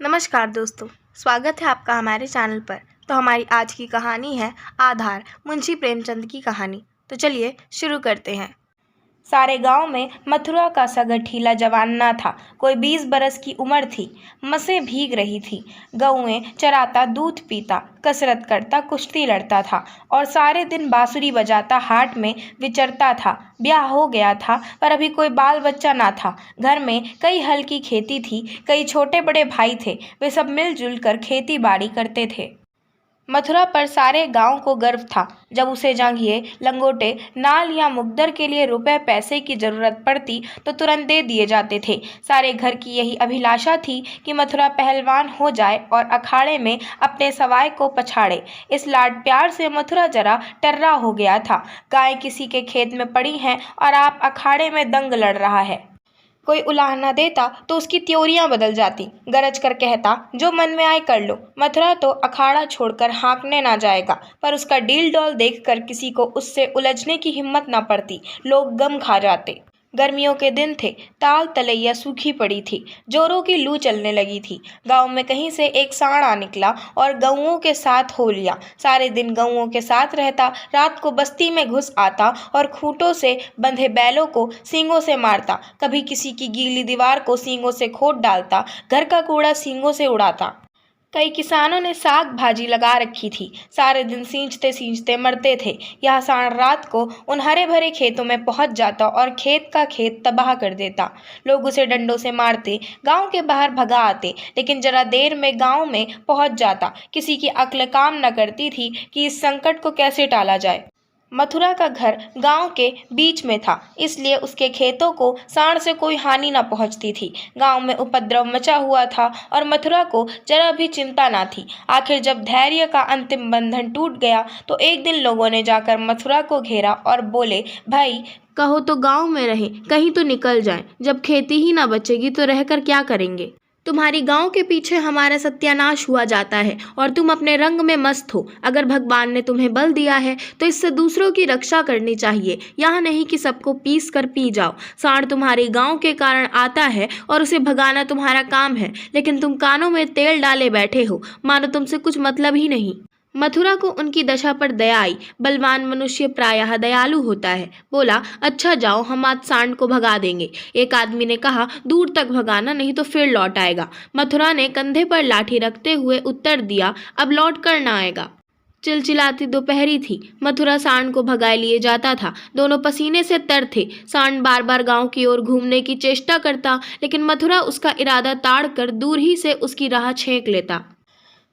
नमस्कार दोस्तों, स्वागत है आपका हमारे चैनल पर। तो हमारी आज की कहानी है आधार, मुंशी प्रेमचंद की कहानी। तो चलिए शुरू करते हैं। सारे गांव में मथुरा का सा गठीला जवान न था। कोई 20 बरस की उम्र थी। मसें भीग रही थी। गौएं चराता, दूध पीता, कसरत करता, कुश्ती लड़ता था और सारे दिन बांसुरी बजाता हाट में विचरता था। ब्याह हो गया था पर अभी कोई बाल बच्चा ना था। घर में कई हल की खेती थी, कई छोटे बड़े भाई थे। वे सब मिलजुल कर खेती बाड़ी करते थे। मथुरा पर सारे गांव को गर्व था। जब उसे जांघिए, लंगोटे, नाल या मुकद्दर के लिए रुपए पैसे की जरूरत पड़ती तो तुरंत दे दिए जाते थे। सारे घर की यही अभिलाषा थी कि मथुरा पहलवान हो जाए और अखाड़े में अपने सवाय को पछाड़े। इस लाड प्यार से मथुरा जरा टर्रा हो गया था। गाय किसी के खेत में पड़ी हैं और आप अखाड़े में दंग लड़ रहा है। कोई उलाहना देता तो उसकी त्योरियां बदल जाती। गरज कर कहता, जो मन में आए कर लो। मथुरा तो अखाड़ा छोड़कर हाँकने ना जाएगा, पर उसका डील डॉल देखकर किसी को उससे उलझने की हिम्मत ना पड़ती। लोग गम खा जाते। गर्मियों के दिन थे। ताल तलैया सूखी पड़ी थी। जोरों की लू चलने लगी थी। गांव में कहीं से एक सांड आ निकला और गऊओं के साथ हो लिया। सारे दिन गऊओं के साथ रहता, रात को बस्ती में घुस आता और खूंटों से बंधे बैलों को सींगों से मारता। कभी किसी की गीली दीवार को सींगों से खोद डालता, घर का कूड़ा सींगों से उड़ाता। कई किसानों ने साग भाजी लगा रखी थी। सारे दिन सींचते सींचते मरते थे। यह सांड रात को उन हरे भरे खेतों में पहुंच जाता और खेत का खेत तबाह कर देता। लोग उसे डंडों से मारते, गांव के बाहर भगा आते, लेकिन जरा देर में गांव में पहुंच जाता। किसी की अक्ल काम न करती थी कि इस संकट को कैसे टाला जाए। मथुरा का घर गांव के बीच में था, इसलिए उसके खेतों को सांड से कोई हानि न पहुंचती थी। गांव में उपद्रव मचा हुआ था और मथुरा को जरा भी चिंता न थी। आखिर जब धैर्य का अंतिम बंधन टूट गया तो एक दिन लोगों ने जाकर मथुरा को घेरा और बोले, भाई कहो तो गांव में रहे, कहीं तो निकल जाएं। जब खेती ही ना बचेगी तो रहकर क्या करेंगे। तुम्हारी गांव के पीछे हमारा सत्यानाश हुआ जाता है और तुम अपने रंग में मस्त हो। अगर भगवान ने तुम्हें बल दिया है तो इससे दूसरों की रक्षा करनी चाहिए, यह नहीं कि सबको पीस कर पी जाओ। सांड तुम्हारे गांव के कारण आता है और उसे भगाना तुम्हारा काम है, लेकिन तुम कानों में तेल डाले बैठे हो, मानो तुमसे कुछ मतलब ही नहीं। मथुरा को उनकी दशा पर दया आई। बलवान मनुष्य प्रायः दयालु होता है। बोला, अच्छा जाओ, हम आज सांड को भगा देंगे। एक आदमी ने कहा, दूर तक भगाना, नहीं तो फिर लौट आएगा। मथुरा ने कंधे पर लाठी रखते हुए उत्तर दिया, अब लौट कर ना आएगा। चिलचिलाती दोपहरी थी। मथुरा सांड को भगाए लिए जाता था। दोनों पसीने से तर थे। सांड बार बार गांव की ओर घूमने की चेष्टा करता, लेकिन मथुरा उसका इरादा ताड़ कर दूर ही से उसकी राह छेक लेता।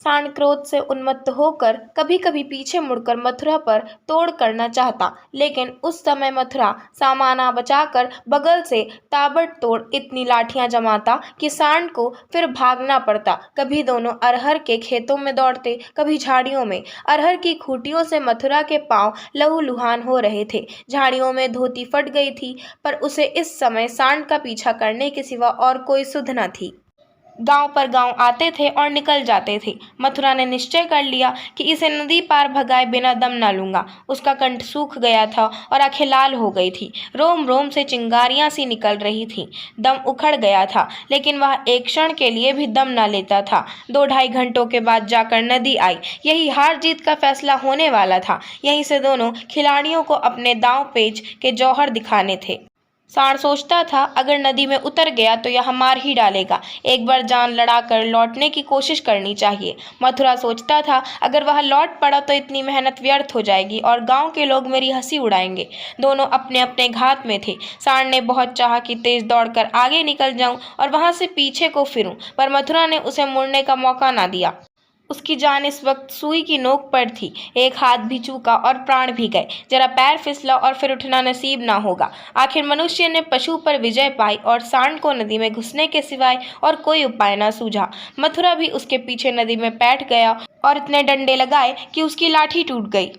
सांड क्रोध से उन्मत्त होकर कभी कभी पीछे मुड़कर मथुरा पर तोड़ करना चाहता, लेकिन उस समय मथुरा सामाना बचाकर बगल से ताबड़तोड़ इतनी लाठियां जमाता कि सांड को फिर भागना पड़ता। कभी दोनों अरहर के खेतों में दौड़ते, कभी झाड़ियों में। अरहर की खूंटियों से मथुरा के पांव लहूलुहान हो रहे थे। झाड़ियों में धोती फट गई थी, पर उसे इस समय सांड का पीछा करने के सिवा और कोई सुध न थी। गांव पर गांव आते थे और निकल जाते थे। मथुरा ने निश्चय कर लिया कि इसे नदी पार भगाए बिना दम न लूंगा। उसका कंठ सूख गया था और आंखें लाल हो गई थी। रोम रोम से चिंगारियां सी निकल रही थीं। दम उखड़ गया था, लेकिन वह एक क्षण के लिए भी दम न लेता था। 2-2.5 घंटों के बाद जाकर नदी आई। यही हार जीत का फैसला होने वाला था। यहीं से दोनों खिलाड़ियों को अपने दांव पेच के जौहर दिखाने थे। सांड सोचता था, अगर नदी में उतर गया तो यह मार ही डालेगा। एक बार जान लड़ाकर लौटने की कोशिश करनी चाहिए। मथुरा सोचता था, अगर वह लौट पड़ा तो इतनी मेहनत व्यर्थ हो जाएगी और गांव के लोग मेरी हंसी उड़ाएंगे। दोनों अपने अपने घात में थे। सांड ने बहुत चाहा कि तेज दौड़कर आगे निकल जाऊं और वहां से पीछे को फिरूं, पर मथुरा ने उसे मुड़ने का मौका ना दिया। उसकी जान इस वक्त सुई की नोक पर थी। एक हाथ भी चूका और प्राण भी गए। जरा पैर फिसला और फिर उठना नसीब ना होगा। आखिर मनुष्य ने पशु पर विजय पाई और सांड को नदी में घुसने के सिवाय और कोई उपाय न सूझा। मथुरा भी उसके पीछे नदी में बैठ गया और इतने डंडे लगाए कि उसकी लाठी टूट गई।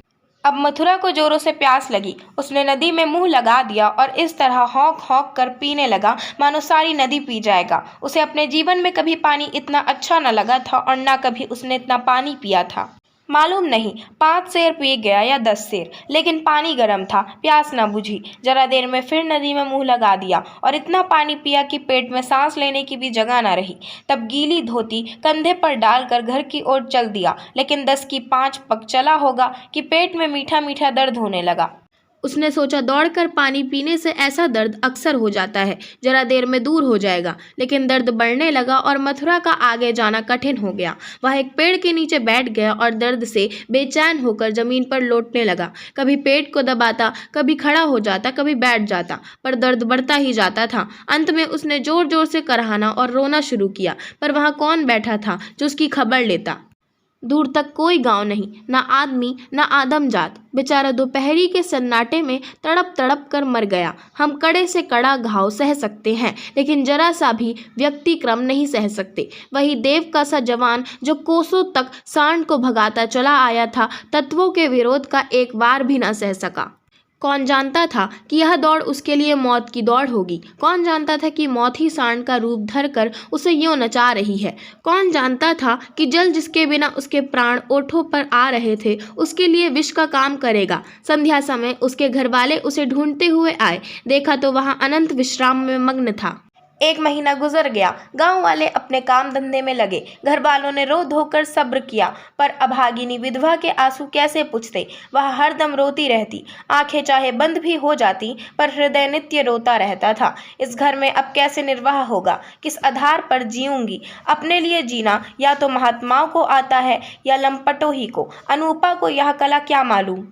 अब मथुरा को जोरों से प्यास लगी। उसने नदी में मुंह लगा दिया और इस तरह हौंक हौंक कर पीने लगा मानो सारी नदी पी जाएगा। उसे अपने जीवन में कभी पानी इतना अच्छा न लगा था और न कभी उसने इतना पानी पिया था। मालूम नहीं 5 सेर पी गया या 10 सेर, लेकिन पानी गर्म था, प्यास न बुझी। जरा देर में फिर नदी में मुंह लगा दिया और इतना पानी पिया कि पेट में सांस लेने की भी जगह न रही। तब गीली धोती कंधे पर डालकर घर की ओर चल दिया, लेकिन 10 की 5 पग चला होगा कि पेट में मीठा मीठा दर्द होने लगा। उसने सोचा दौड़कर पानी पीने से ऐसा दर्द अक्सर हो जाता है, जरा देर में दूर हो जाएगा, लेकिन दर्द बढ़ने लगा और मथुरा का आगे जाना कठिन हो गया। वह एक पेड़ के नीचे बैठ गया और दर्द से बेचैन होकर जमीन पर लौटने लगा। कभी पेट को दबाता, कभी खड़ा हो जाता, कभी बैठ जाता, पर दर्द बढ़ता ही जाता था। अंत में उसने जोर जोर से कराहना और रोना शुरू किया, पर वहाँ कौन बैठा था जो उसकी खबर लेता। दूर तक कोई गांव नहीं, ना आदमी ना आदमजात। बेचारा दोपहरी के सन्नाटे में तड़प तड़प कर मर गया। हम कड़े से कड़ा घाव सह सकते हैं, लेकिन जरा सा भी व्यक्तिक्रम नहीं सह सकते। वही देव का सा जवान जो कोसों तक सांड को भगाता चला आया था, तत्वों के विरोध का एक वार भी न सह सका। कौन जानता था कि यह दौड़ उसके लिए मौत की दौड़ होगी। कौन जानता था कि मौत ही सांड का रूप धरकर उसे यूं नचा रही है। कौन जानता था कि जल जिसके बिना उसके प्राण ओठों पर आ रहे थे, उसके लिए विष का काम करेगा। संध्या समय उसके घरवाले उसे ढूंढते हुए आए। देखा तो वहां अनंत विश्राम में मग्न था। 1 महीना गुजर गया। गांव वाले अपने काम धंधे में लगे। घर वालों ने रो धोकर सब्र किया, पर अभागिनी विधवा के आंसू कैसे पुछते। वह हरदम रोती रहती, आंखें चाहे बंद भी हो जाती, पर हृदय नित्य रोता रहता था। इस घर में अब कैसे निर्वाह होगा, किस आधार पर जीऊंगी। अपने लिए जीना या तो महात्माओं को आता है या लंपटों ही को। अनूपा को यह कला क्या मालूम।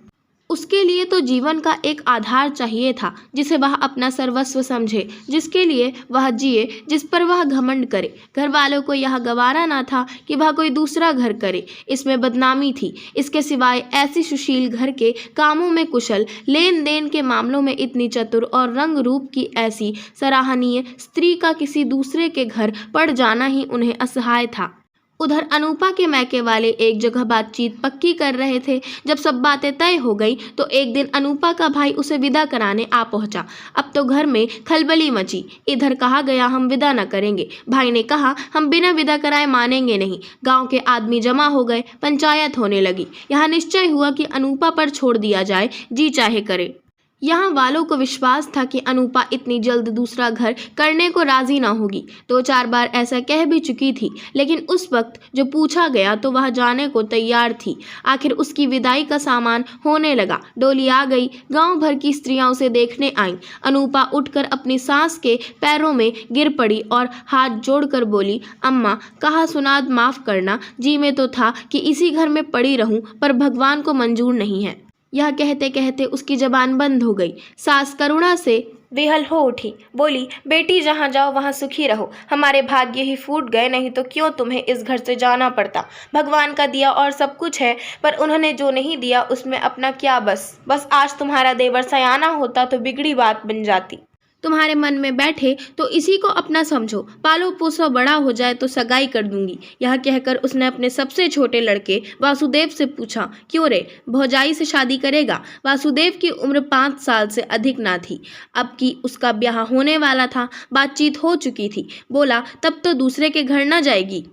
उसके लिए तो जीवन का एक आधार चाहिए था, जिसे वह अपना सर्वस्व समझे, जिसके लिए वह जिए, जिस पर वह घमंड करे। घर वालों को यह गवारा ना था कि वह कोई दूसरा घर करे, इसमें बदनामी थी। इसके सिवाय ऐसी सुशील, घर के कामों में कुशल, लेन देन के मामलों में इतनी चतुर और रंग रूप की ऐसी सराहनीय स्त्री का किसी दूसरे के घर पड़ जाना ही उन्हें असहाय था। उधर अनूपा के मैके वाले एक जगह बातचीत पक्की कर रहे थे। जब सब बातें तय हो गई तो एक दिन अनूपा का भाई उसे विदा कराने आ पहुंचा। अब तो घर में खलबली मची। इधर कहा गया हम विदा न करेंगे। भाई ने कहा हम बिना विदा कराए मानेंगे नहीं। गांव के आदमी जमा हो गए, पंचायत होने लगी। यहाँ निश्चय हुआ कि अनूपा पर छोड़ दिया जाए, जी चाहे करे। यहाँ वालों को विश्वास था कि अनूपा इतनी जल्द दूसरा घर करने को राजी ना होगी। 2-4 बार ऐसा कह भी चुकी थी, लेकिन उस वक्त जो पूछा गया तो वह जाने को तैयार थी। आखिर उसकी विदाई का सामान होने लगा। डोली आ गई। गांव भर की स्त्रियां उसे देखने आईं। अनूपा उठकर अपनी सास के पैरों में गिर पड़ी और हाथ जोड़कर बोली, अम्मा कहा सुनाद माफ करना, जी में तो था कि इसी घर में पड़ी रहूं, पर भगवान को मंजूर नहीं है। यह कहते कहते उसकी जबान बंद हो गई। सास करुणा से विहल हो उठी, बोली, बेटी जहाँ जाओ वहाँ सुखी रहो। हमारे भाग्य ही फूट गए, नहीं तो क्यों तुम्हें इस घर से जाना पड़ता। भगवान का दिया और सब कुछ है, पर उन्होंने जो नहीं दिया उसमें अपना क्या बस आज तुम्हारा देवर सयाना होता तो बिगड़ी बात बन जाती। तुम्हारे मन में बैठे तो इसी को अपना समझो, पालो पोसो बड़ा हो जाए तो सगाई कर दूंगी। यह कहकर उसने अपने सबसे छोटे लड़के वासुदेव से पूछा, क्यों रे, भौजाई से शादी करेगा। वासुदेव की उम्र 5 साल से अधिक ना थी। अब कि उसका ब्याह होने वाला था, बातचीत हो चुकी थी। बोला, तब तो दूसरे के घर न जाएगी।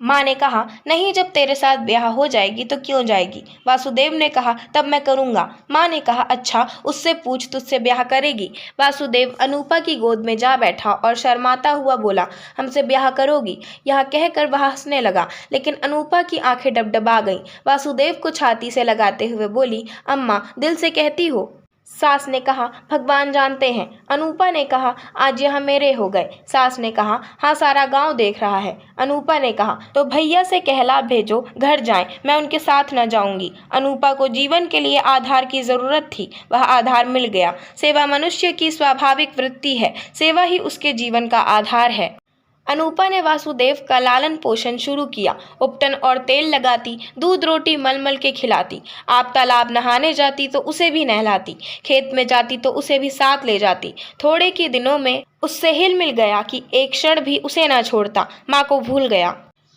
माँ ने कहा, नहीं, जब तेरे साथ ब्याह हो जाएगी तो क्यों जाएगी। वासुदेव ने कहा, तब मैं करूँगा। माँ ने कहा, अच्छा, उससे पूछ, तुझसे ब्याह करेगी। वासुदेव अनूपा की गोद में जा बैठा और शर्माता हुआ बोला, हमसे ब्याह करोगी। यह कहकर वह हंसने लगा, लेकिन अनूपा की आंखें डबडबा गईं। वासुदेव को छाती से लगाते हुए बोली, अम्मा दिल से कहती हो। सास ने कहा, भगवान जानते हैं। अनूपा ने कहा, आज यह मेरे हो गए। सास ने कहा, हाँ, सारा गांव देख रहा है। अनूपा ने कहा, तो भैया से कहला भेजो, घर जाएं, मैं उनके साथ न जाऊंगी। अनूपा को जीवन के लिए आधार की जरूरत थी, वह आधार मिल गया। सेवा मनुष्य की स्वाभाविक वृत्ति है, सेवा ही उसके जीवन का आधार है। अनूपा ने वासुदेव का लालन पोषण शुरू किया। उपटन और तेल लगाती, दूध रोटी मलमल के खिलाती। आप तालाब नहाने जाती तो उसे भी नहलाती, खेत में जाती तो उसे भी साथ ले जाती। थोड़े के दिनों में उससे हिल मिल गया कि एक क्षण भी उसे न छोड़ता। माँ को भूल गया।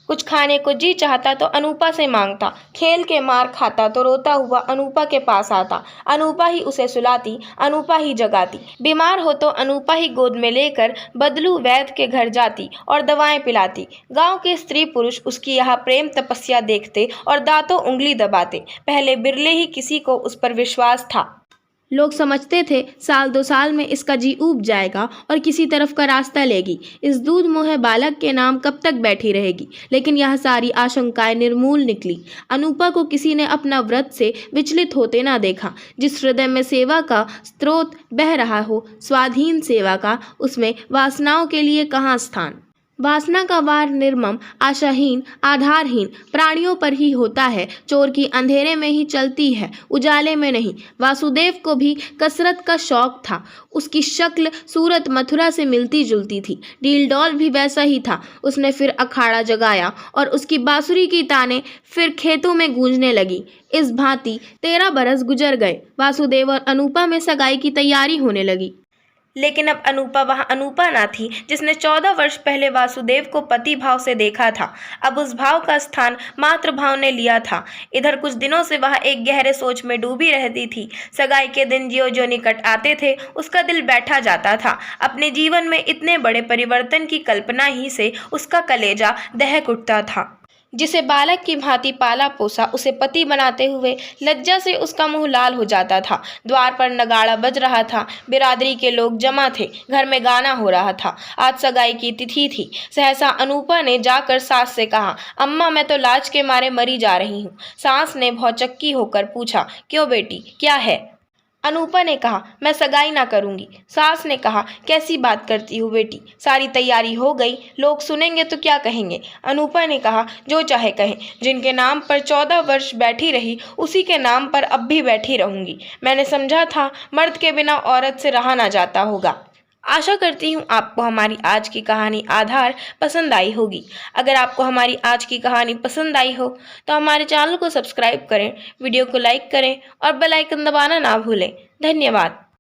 कुछ खाने को जी चाहता तो अनूपा से मांगता, खेल के मार खाता तो रोता हुआ अनूपा के पास आता। अनूपा ही उसे सुलाती, अनूपा ही जगाती। बीमार हो तो अनूपा ही गोद में लेकर बदलू वैद्य के घर जाती और दवाएं पिलाती। गांव के स्त्री पुरुष उसकी यह प्रेम तपस्या देखते और दांतों उंगली दबाते। पहले बिरले ही किसी को उस पर विश्वास था। लोग समझते थे साल 2 साल में इसका जी ऊब जाएगा और किसी तरफ का रास्ता लेगी। इस दूध मोहे बालक के नाम कब तक बैठी रहेगी। लेकिन यह सारी आशंकाएं निर्मूल निकली। अनूपा को किसी ने अपना व्रत से विचलित होते ना देखा। जिस हृदय में सेवा का स्रोत बह रहा हो, स्वाधीन सेवा का, उसमें वासनाओं के लिए कहाँ स्थान। वासना का वार निर्मम, आशाहीन, आधारहीन प्राणियों पर ही होता है। चोर की अंधेरे में ही चलती है, उजाले में नहीं। वासुदेव को भी कसरत का शौक था। उसकी शक्ल सूरत मथुरा से मिलती जुलती थी। डील डॉल भी वैसा ही था। उसने फिर अखाड़ा जगाया और उसकी बांसुरी की तानें फिर खेतों में गूंजने लगी। इस भांति 13 बरस गुजर गए। वासुदेव और अनूपा में सगाई की तैयारी होने लगी। लेकिन अब अनूपा वहाँ अनूपा ना थी जिसने 14 वर्ष पहले वासुदेव को पति भाव से देखा था। अब उस भाव का स्थान मातृ भाव ने लिया था। इधर कुछ दिनों से वह एक गहरे सोच में डूबी रहती थी। सगाई के दिन जो निकट आते थे उसका दिल बैठा जाता था। अपने जीवन में इतने बड़े परिवर्तन की कल्पना ही से उसका कलेजा दहक उठता था। जिसे बालक की भांति पाला पोसा, उसे पति बनाते हुए लज्जा से उसका मुंह लाल हो जाता था। द्वार पर नगाड़ा बज रहा था। बिरादरी के लोग जमा थे। घर में गाना हो रहा था। आज सगाई की तिथि थी। सहसा अनूपा ने जाकर सास से कहा, अम्मा मैं तो लाज के मारे मरी जा रही हूँ। सास ने भौचक्की होकर पूछा, क्यों बेटी, क्या है? अनूपा ने कहा, मैं सगाई ना करूंगी। सास ने कहा, कैसी बात करती हो बेटी, सारी तैयारी हो गई, लोग सुनेंगे तो क्या कहेंगे? अनूपा ने कहा, जो चाहे कहें, जिनके नाम पर 14 वर्ष बैठी रही उसी के नाम पर अब भी बैठी रहूंगी। मैंने समझा था मर्द के बिना औरत से रहा ना जाता होगा। आशा करती हूँ आपको हमारी आज की कहानी आधार पसंद आई होगी। अगर आपको हमारी आज की कहानी पसंद आई हो तो हमारे चैनल को सब्सक्राइब करें, वीडियो को लाइक करें और बेल आइकन दबाना ना भूलें। धन्यवाद।